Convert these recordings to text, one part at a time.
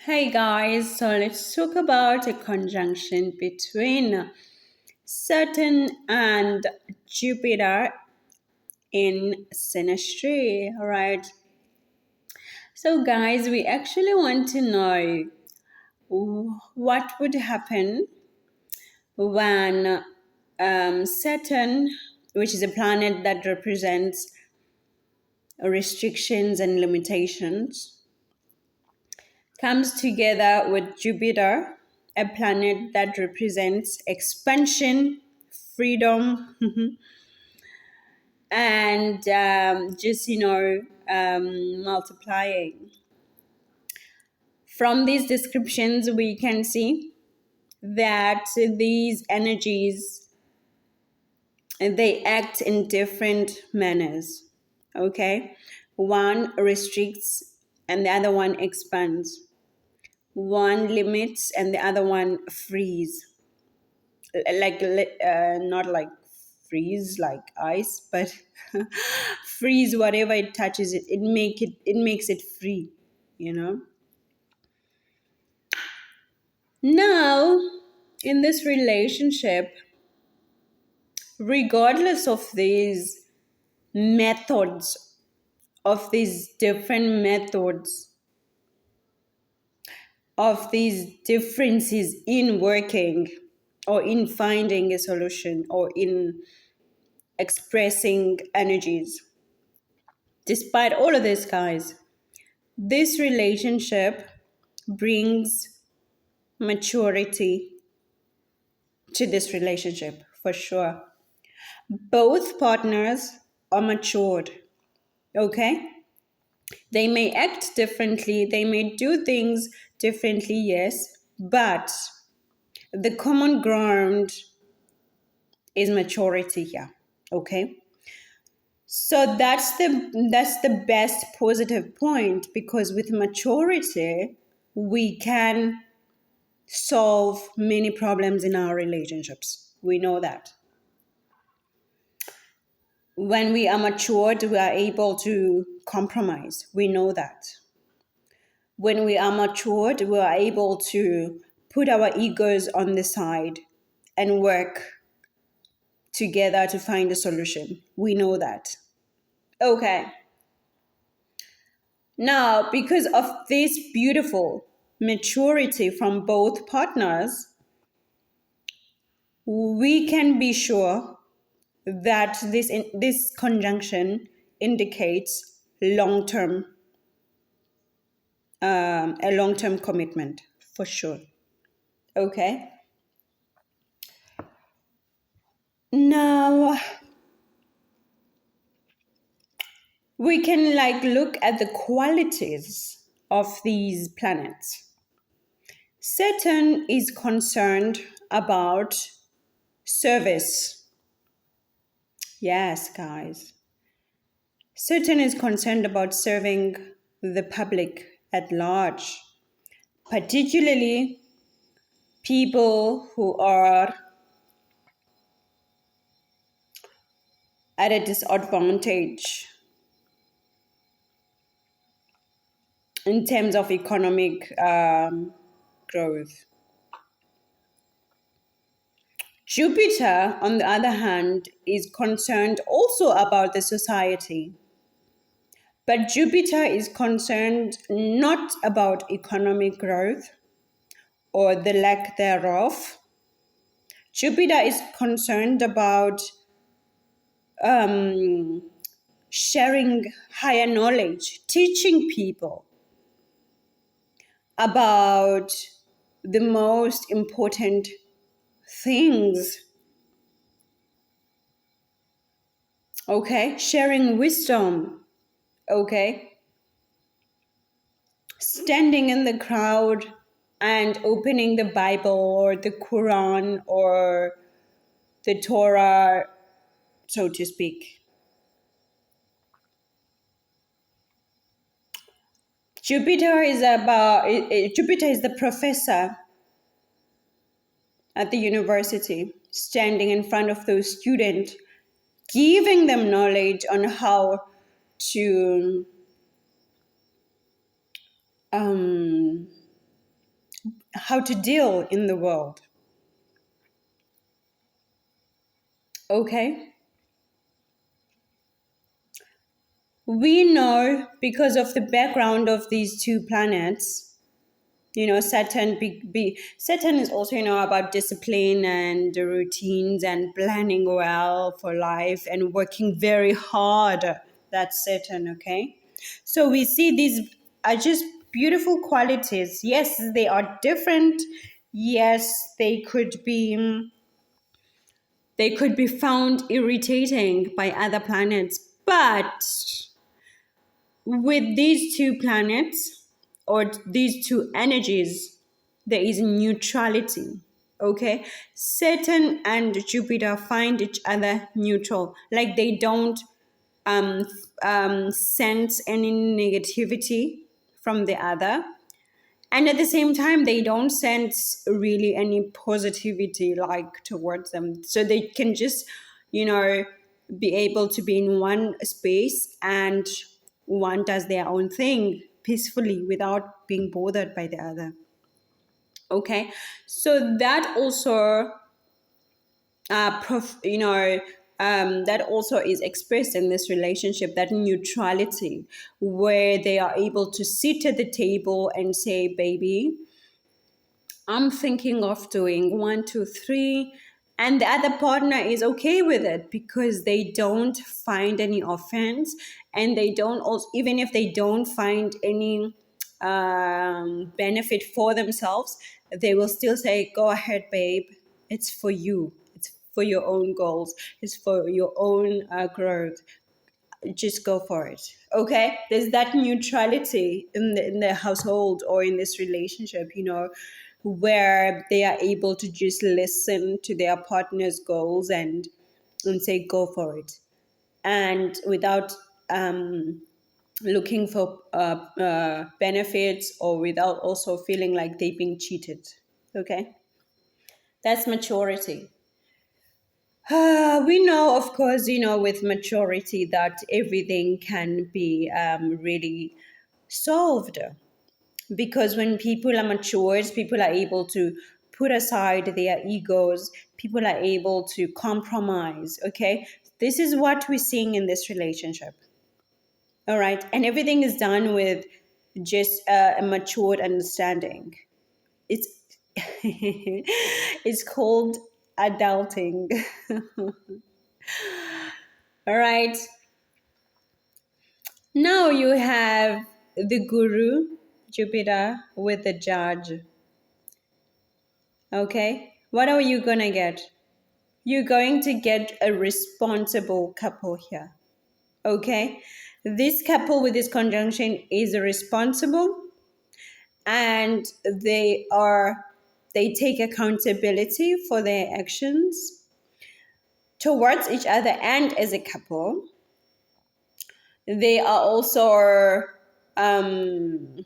Hey guys, so let's talk about a conjunction between Saturn and Jupiter in Synastry. Alright, so guys, we actually want to know what would happen when Saturn, which is a planet that represents restrictions and limitations, comes together with Jupiter, a planet that represents expansion, freedom, and multiplying. From these descriptions, we can see that these energies they act in different manners. Okay, one restricts and the other one expands. One limits and the other one frees, not like freeze like ice, but freeze whatever it touches. It makes it free, you know. Now, in this relationship, regardless of these methods, of these different methods, of these differences in working or in finding a solution or in expressing energies. Despite all of this, guys, this relationship brings maturity to this relationship for sure. Both partners are matured, okay? They may act differently, they may do things differently, yes, but the common ground is maturity here, okay? So that's the best positive point, because with maturity we can solve many problems in our relationships. We know that. When we are matured, we are able to compromise. We know that. When we are matured, we are able to put our egos on the side and work together to find a solution. We know that. Okay. Now, because of this beautiful maturity from both partners, we can be sure that this conjunction indicates a long-term commitment for sure. Okay. Now we can look at the qualities of these planets. Saturn is concerned about service. Yes, guys. Saturn is concerned about serving the public at large, particularly people who are at a disadvantage in terms of economic growth. Jupiter, on the other hand, is concerned also about the society. But Jupiter is concerned not about economic growth or the lack thereof. Jupiter is concerned about sharing higher knowledge, teaching people about the most important things. Okay, sharing wisdom. Okay, standing in the crowd and opening the Bible or the Quran or the Torah, so to speak. Jupiter is the professor at the university, standing in front of those students, giving them knowledge on how to how to deal in the world. Okay? We know because of the background of these two planets, Saturn is also, about discipline and the routines and planning well for life and working very hard. That's Saturn, okay? So we see these are just beautiful qualities. Yes, they are different. Yes, they could be found irritating by other planets, but with these two planets or these two energies, there is neutrality. Okay, Saturn and Jupiter find each other neutral, like they don't um, sense any negativity from the other, and at the same time they don't sense really any positivity like towards them, so they can just you know be able to be in one space, and one does their own thing peacefully without being bothered by the other. Okay, so that also that also is expressed in this relationship, that neutrality, where they are able to sit at the table and say, baby, I'm thinking of doing one, two, three. And the other partner is okay with it because they don't find any offense, and they don't also, even if they don't find any benefit for themselves, they will still say, go ahead, babe. It's for you. It's for your own goals. It's for your own growth. Just go for it. Okay, there's that neutrality in the household or in this relationship, where they are able to just listen to their partner's goals and say go for it, and without looking for benefits, or without also feeling like they've been cheated. Okay, that's maturity. We know, of course, with maturity that everything can be really solved, because when people are matured, people are able to put aside their egos, people are able to compromise. Okay, this is what we're seeing in this relationship. All right, and everything is done with just a matured understanding. It's it's called adulting. All right. Now you have the guru, Jupiter, with the judge. Okay. What are you going to get? You're going to get a responsible couple here. Okay. This couple with this conjunction is responsible, and they take accountability for their actions towards each other, and as a couple they are also um,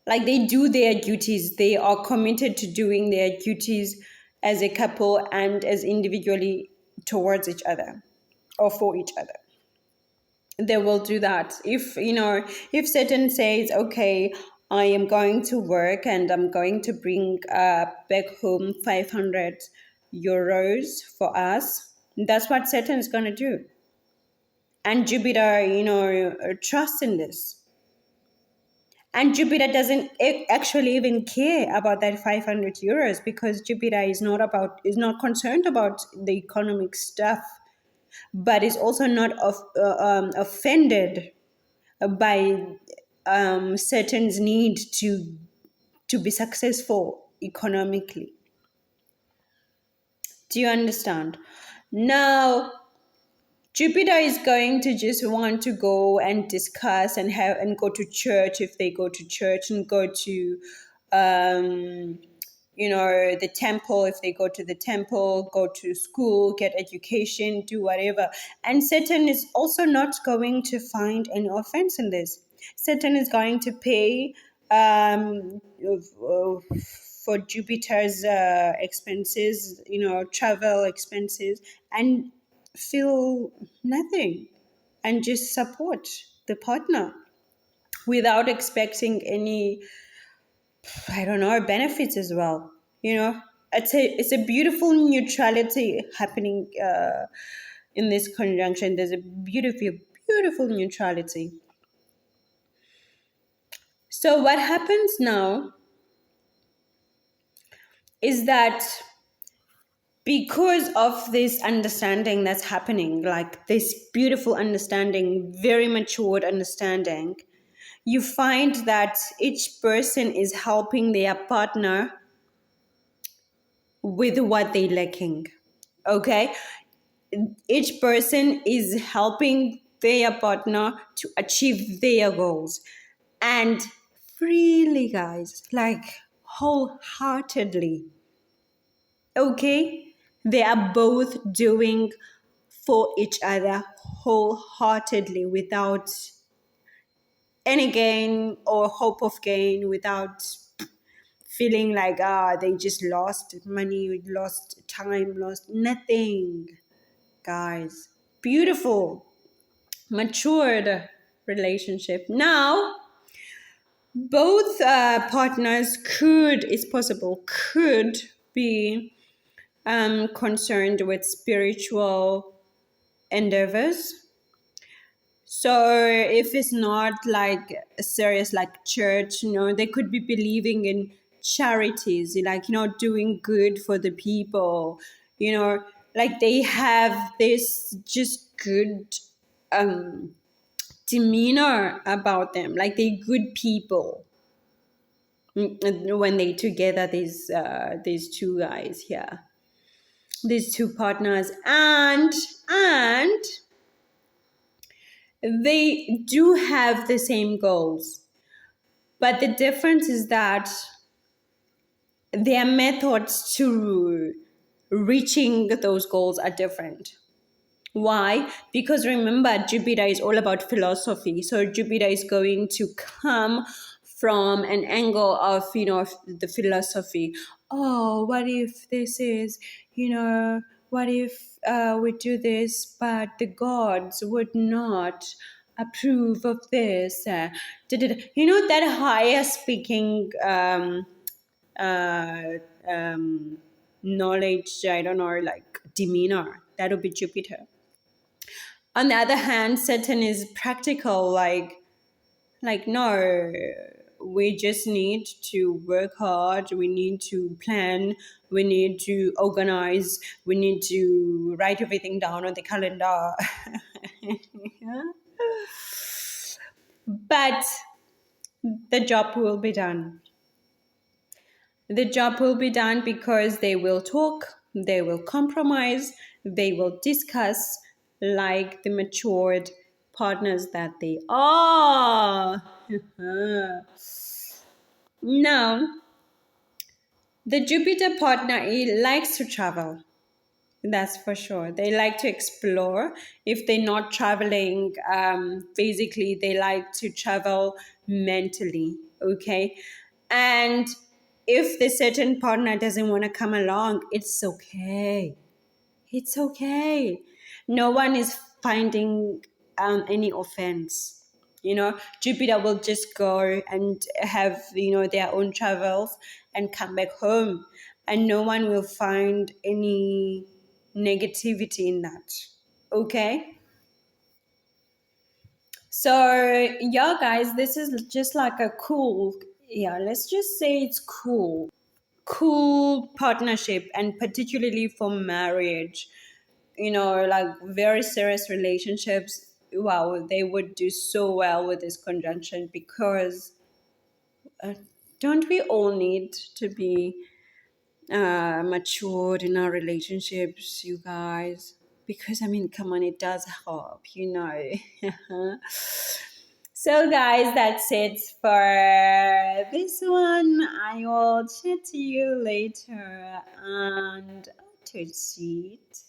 like they do their duties. They are committed to doing their duties as a couple and as individually towards each other or for each other. They will do that. If Satan says, okay, I am going to work and I'm going to bring back home 500 euros for us, that's what Satan is going to do. And Jupiter, trusts in this. And Jupiter doesn't actually even care about that 500 euros, because Jupiter is not concerned about the economic stuff, but is also not offended by Saturn's need to be successful economically. Do you understand? Now, Jupiter is going to just want to go and discuss and go to church, if they go to church, and go to um, the temple, if they go to the temple, go to school, get education, do whatever. And Saturn is also not going to find any offense in this. Saturn is going to pay for Jupiter's expenses, travel expenses, and feel nothing, and just support the partner without expecting any I don't know, benefits as well. You know, it's a beautiful neutrality happening in this conjunction. There's a beautiful neutrality. So what happens now is that because of this understanding that's happening, like this beautiful understanding, very matured understanding, you find that each person is helping their partner with what they're lacking. Okay? Each person is helping their partner to achieve their goals. And freely, guys, like wholeheartedly. Okay? They are both doing for each other wholeheartedly without any gain or hope of gain, without feeling like they just lost money, lost time, lost nothing. Guys, beautiful, matured relationship. Now both partners could, it's possible, could be concerned with spiritual endeavors. So if it's not like a serious like church, they could be believing in charities, like, doing good for the people, like they have this just good um demeanor about them, like they good people. When they together, these two guys here, these two partners, and they do have the same goals, but the difference is that their methods to reaching those goals are different. Why? Because remember, Jupiter is all about philosophy. So Jupiter is going to come from an angle of, the philosophy. Oh, what if this is, what if we do this, but the gods would not approve of this? That higher speaking uh, um, knowledge, I don't know, like demeanor. That would be Jupiter. On the other hand, Saturn is practical, like no, we just need to work hard, we need to plan, we need to organize, we need to write everything down on the calendar. Yeah. But the job will be done. The job will be done because they will talk, they will compromise, they will discuss like the matured partners that they are. Now, the Jupiter partner, he likes to travel. That's for sure. They like to explore. If they're not traveling physically, they like to travel mentally. Okay. And if the certain partner doesn't want to come along, it's okay. It's okay. No one is finding any offense. Jupiter will just go and have, their own travels and come back home. And no one will find any negativity in that. Okay? So, yeah, guys, this is just like a cool, yeah, let's just say it's cool partnership, and particularly for marriage, like very serious relationships. Wow, they would do so well with this conjunction, because uh, don't we all need to be matured in our relationships, you guys? Because I mean, come on, it does help. So, guys, that's it for this one. I will chat to you later, and to see it.